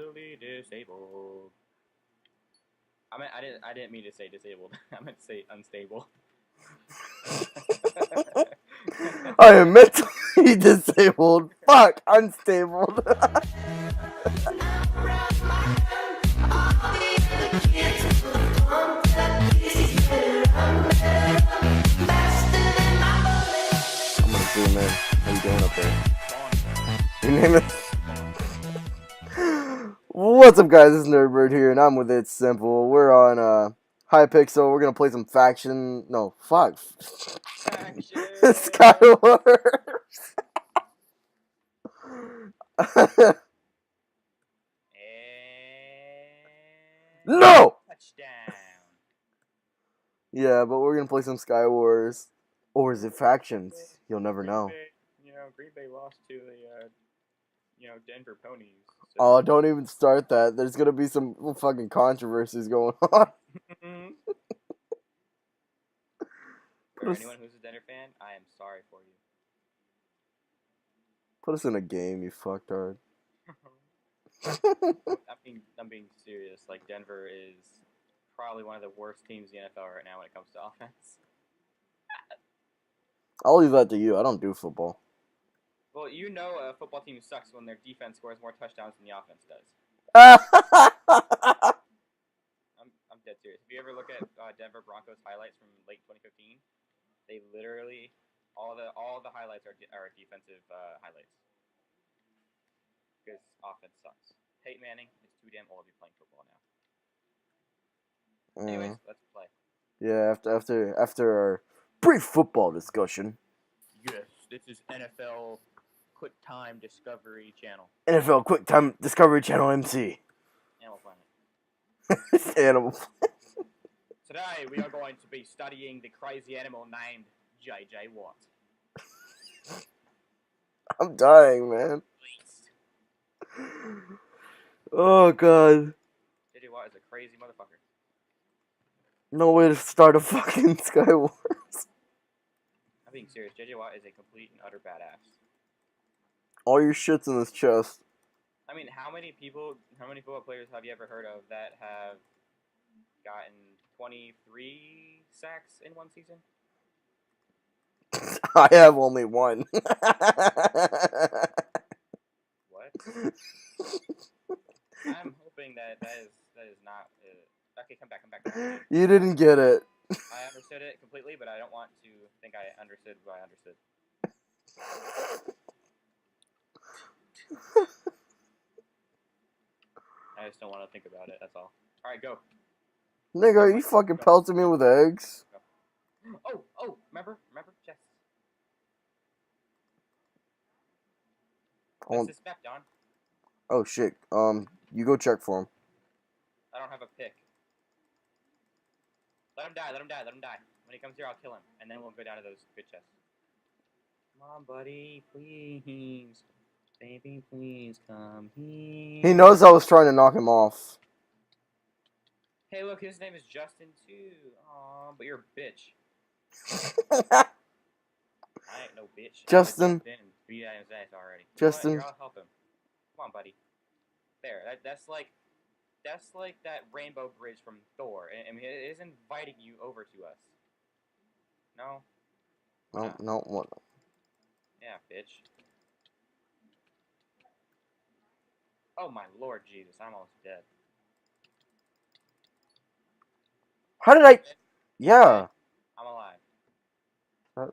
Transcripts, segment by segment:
mentally disabled. I didn't mean to say disabled. I meant to say unstable. I am mentally disabled. Fuck, unstable. I'm gonna zoom in. How you doing up there? Your name is... What's up, guys? This is Nerdbird here, and I'm with itzsmpl. We're on hypixel. We're gonna play some faction. No, fuck. Skywars. No. Touchdown. Yeah, but we're gonna play some Skywars, or is it factions? You'll never know. Green Bay lost to the Denver Ponies. So. Oh, don't even start that. There's gonna be some fucking controversies going on. For anyone who's a Denver fan, I am sorry for you. Put us in a game, you fucktard. I'm being serious. Like, Denver is probably one of the worst teams in the NFL right now when it comes to offense. I'll leave that to you. I don't do football. Well, a football team sucks when their defense scores more touchdowns than the offense does. I'm dead serious. If you ever look at Denver Broncos highlights from late 2015, they literally all the highlights are defensive highlights because offense sucks. Peyton Manning is too damn old to be playing football now. Anyways, let's play. Yeah, after our brief football discussion. Yes, this is NFL Quick Time Discovery Channel. NFL Quick Time Discovery Channel MC. Animal Planet. It's Animal Planet. Today we are going to be studying the crazy animal named J.J. Watt. I'm dying, man. Oh, God. J.J. Watt is a crazy motherfucker. No way to start a fucking Skywars. I'm being serious. J.J. Watt is a complete and utter badass. All your shit's in this chest. I mean, how many football players have you ever heard of that have gotten 23 sacks in one season? I have only one. What? I'm hoping that is not... okay, come back. You didn't get it. I understood it completely, but I don't want to think I understood what I understood. I just don't want to think about it, that's all. Alright, go. Nigga, are you fucking pelting me with eggs? Go. Oh, remember? Chess. What's this map, Don? Oh, shit. You go check for him. I don't have a pick. Let him die. When he comes here, I'll kill him, and then we'll go down to those good chests. Come on, buddy, please. Baby, please come here. He knows I was trying to knock him off. Hey, look, his name is Justin, too. Aw, but you're a bitch. I ain't no bitch. Justin. Beat out his ass already. Justin. Here, I'll help him. Come on, buddy. There. That's like that rainbow bridge from Thor. I mean, it is inviting you over to us. No? No. What? Yeah, bitch. Oh my Lord Jesus, I'm almost dead. How did I... Yeah. I'm alive.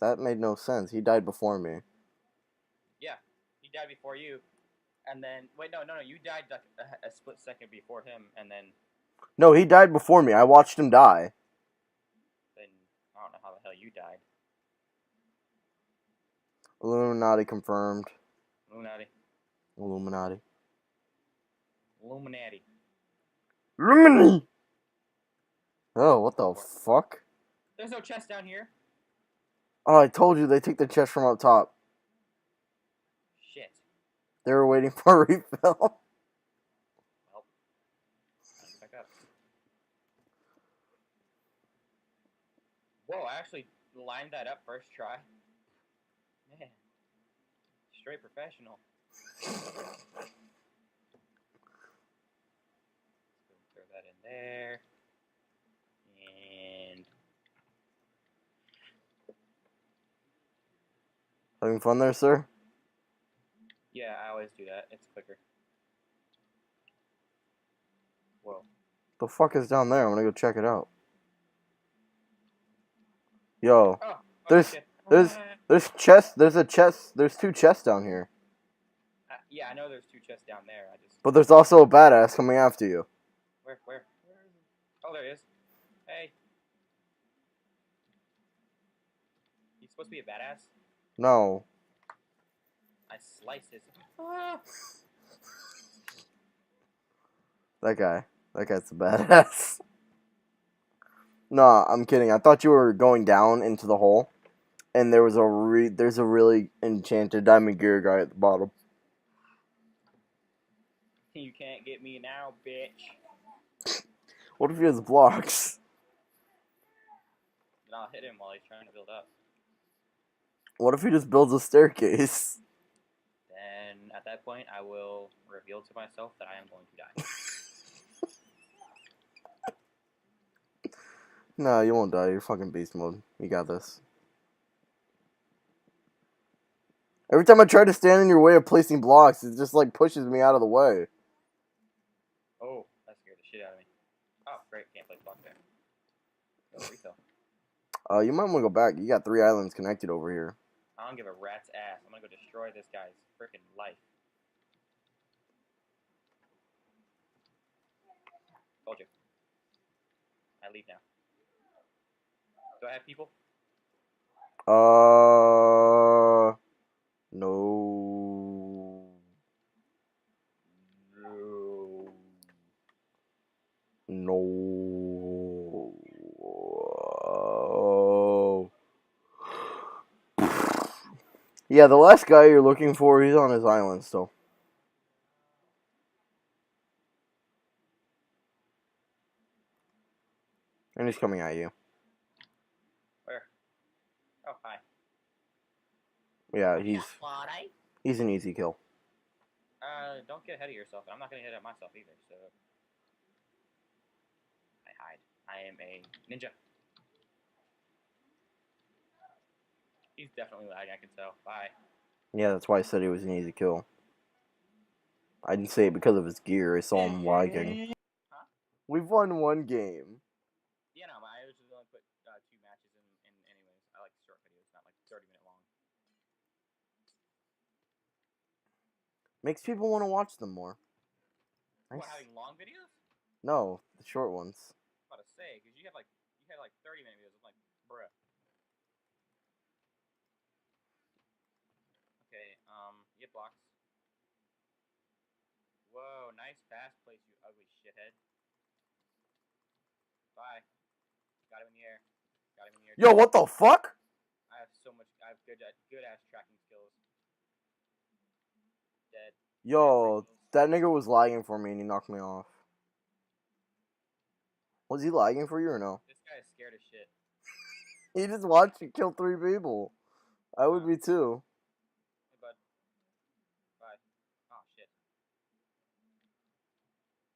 That made no sense. He died before me. Yeah, he died before you. And then... Wait, no, you died like a split second before him, and then... No, he died before me. I watched him die. Then I don't know how the hell you died. Illuminati confirmed. Illuminati. Oh, what the fuck? There's no chest down here. Oh, I told you they take the chest from up top. Shit. They were waiting for a refill. Well, back up. Whoa, I actually lined that up first try. Man. Straight professional. that in there. And Having fun there, sir? yeah, I always do that. It's quicker. Whoa. The fuck is down there? I'm gonna go check it out. Yo, Oh, there's shit. there's chests. There's a chest. There's 2 chests down here. Yeah, I know there's 2 chests down there. I just. But there's also a badass coming after you. Where is it? Oh, there he is. Hey. He's supposed to be a badass. No. I sliced his. That guy's a badass. Nah, I'm kidding. I thought you were going down into the hole, and there's a really enchanted diamond gear guy at the bottom. You can't get me now, bitch. What if he has blocks? Then I'll hit him while he's trying to build up. What if he just builds a staircase? Then at that point, I will reveal to myself that I am going to die. No, you won't die. You're fucking beast mode. You got this. Every time I try to stand in your way of placing blocks, it just like pushes me out of the way. Oh, that scared the shit out of me. Oh, great. Can't place block there. No refill. You might want to go back. You got 3 islands connected over here. I don't give a rat's ass. I'm gonna go destroy this guy's freaking life. Told you. I leave now. Do I have people? No. No. No. Yeah, the last guy you're looking for, he's on his island still. And he's coming at you. Where? Oh, hi. Yeah, he's an easy kill. Don't get ahead of yourself. I'm not gonna hit at myself either, so. I hide. I am a ninja. He's definitely lagging, I can tell. Bye. Yeah, that's why I said he was an easy kill. I didn't say it because of his gear. I saw him lagging. Huh? We've won 1 game. Yeah, no, I usually only put 2 matches in anyways. I like short videos, not like 30-minute long. Makes people want to watch them more. Nice. What, having long videos? No, the short ones. I was about to say, because you had like 30-minute videos. I'm like, bruh. Okay, you get blocks. Whoa, nice fast place, you ugly shithead. Bye. Got him in the air. Got him in the air. Yo, what the fuck? I have so much. I have good ass tracking skills. Dead. Yo, that nigga was lagging for me and he knocked me off. Was he lagging for you or no? This guy is scared as shit. He just watched you kill 3 people. I would be too. Hey, bud. Bye. Oh, shit.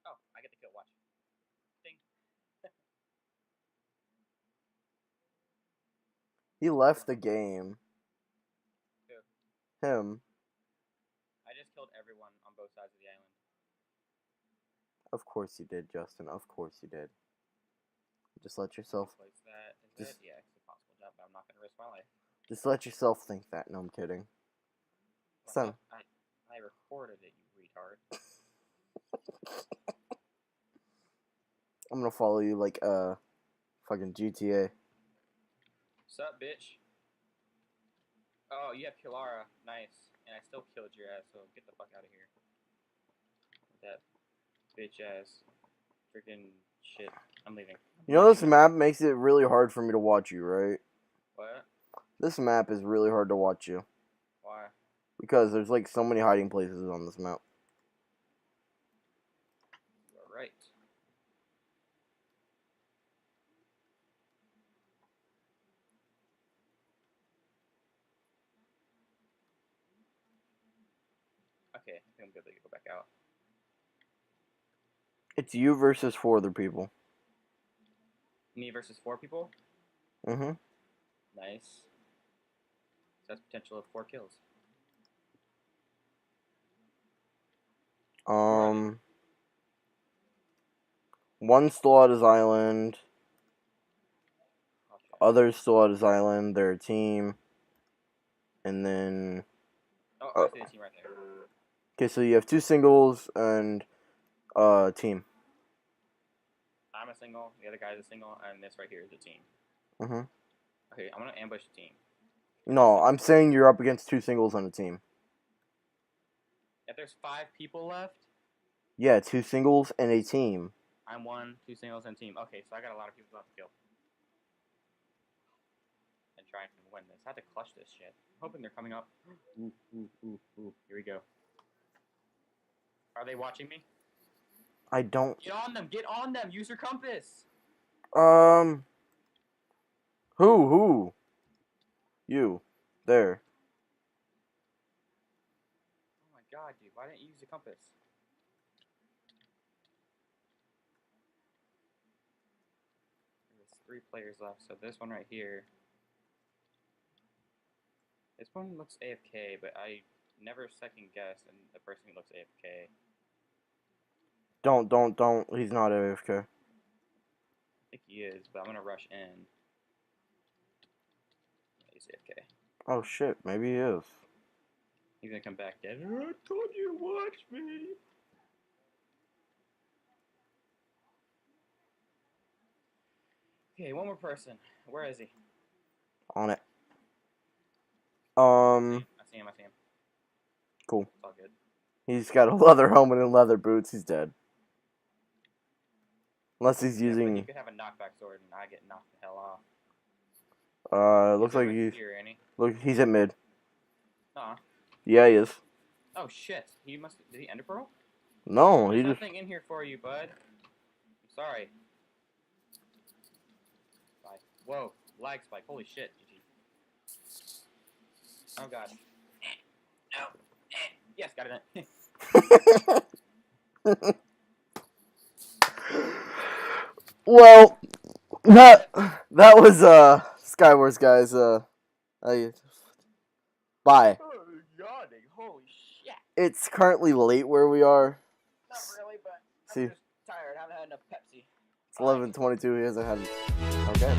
Oh, I get the kill. Watch. Ding. He left the game. Who? Him. I just killed everyone on both sides of the island. Of course you did, Justin. Of course you did. Just let yourself... Place that. Is it? Yeah, it's a possible job, but I'm not going to risk my life. Just let yourself think that. No, I'm kidding. Son. I recorded it, you retard. I'm gonna follow you like, fucking GTA. Sup, bitch? Oh, you have Kilara. Nice. And I still killed your ass, so get the fuck out of here. That bitch ass. Freaking shit. I'm leaving. You know this map makes it really hard for me to watch you, right? What? This map is really hard to watch you. Why? Because there's like so many hiding places on this map. You're right. Okay, I think I'm good to go back out. It's you versus 4 other people. Me versus 4 people? Mm-hmm. Nice. So that's potential of 4 kills. One's still at his island. Okay. Others still at his island. They're a team. And then... Oh, I see the team right there. Okay, so you have 2 singles and a team. I'm a single, the other guy's a single, and this right here is a team. Mm-hmm. Okay, I'm gonna ambush the team. No, I'm saying you're up against 2 singles and a team. If there's 5 people left, Yeah, 2 singles and a team. I'm 1, 2 singles, and team. Okay, so I got a lot of people left to kill. And try and win this. I have to clutch this shit. I'm hoping they're coming up. Ooh, ooh, ooh, ooh. Here we go. Are they watching me? I don't... Get on them! Get on them! Use your compass! Who? You. There. Oh my god, dude. Why didn't you use the compass? There's 3 players left, so this one right here. This one looks AFK, but I never second guess and the person who looks AFK. Don't. He's not AFK. I think he is, but I'm gonna rush in. Yeah, he's AFK. Oh shit, maybe he is. He's gonna come back dead. I told you to watch me. Okay, one more person. Where is he? On it. I see him. Cool. It's all good. He's got a leather helmet and leather boots. He's dead. Unless he's Yeah, using... but you could have a knockback sword and I get knocked the hell off. looks like right he's... here, ain't he? Look, he's at mid. Aw. Yeah, he is. Oh shit. He must... Did he ender pearl? No, There's he just... nothing in here for you, bud. I'm sorry. Bye. Whoa. Lag spike. Holy shit, GG. Oh god. No. Yes, got it. Well, that was Skywars, guys. Bye. Oh, yawning. Holy shit. It's currently late where we are. Not really, but See, I'm just tired. I haven't had enough Pepsi. it's 11:22. He hasn't had. Okay.